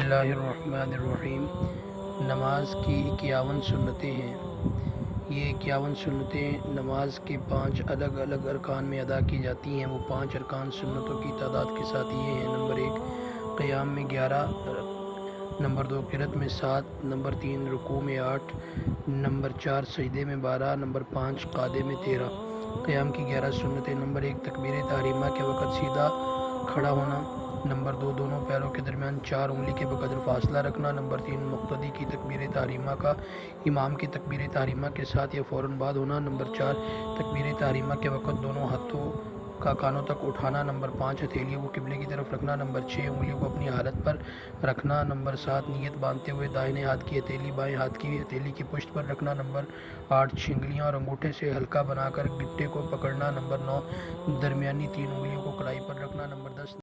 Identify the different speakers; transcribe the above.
Speaker 1: اللہ الرحمن الرحیم۔ نماز کی 51 سنتیں ہیں۔ یہ 51 سنتیں نماز کے 5 الگ الگ ارکان میں ادا کی جاتی ہیں۔ وہ 5 ارکان سنتوں کی تعداد کے ساتھ یہ ہیں: نمبر 1 قیام میں 11، نمبر 2 قرأت میں 7، نمبر 3 رکوع میں 8، نمبر 4 سجدے میں 12، نمبر 5 قعدے میں 13۔ قیام کی 11 سنتیں: نمبر 1 تکبیر تحریمہ کے وقت سیدھا کھڑا ہونا، نمبر 2 دونوں پیروں کے درمیان 4 انگلی کے بقدر فاصلہ رکھنا، نمبر 3 مقتدی کی تکبیر تحریمہ کا امام کی تکبیر تحریمہ کے ساتھ یا فوراً بعد ہونا، نمبر 4 تکبیر تحریمہ کے وقت دونوں ہاتھوں کا کانوں تک اٹھانا، نمبر 5 ہتھیلیوں کو قبلے کی طرف رکھنا، نمبر 6 انگلیوں کو اپنی حالت پر رکھنا، نمبر 7 نیت باندھتے ہوئے دائیں ہاتھ کی ہتھیلی بائیں ہاتھ کی ہتھیلی کی پشت پر رکھنا، نمبر 8 چھنگلیاں اور انگوٹھے سے حلقہ بنا کر گٹے کو پکڑنا، نمبر 9 درمیانی 3 انگلیوں کو کلائی پر رکھنا، نمبر 10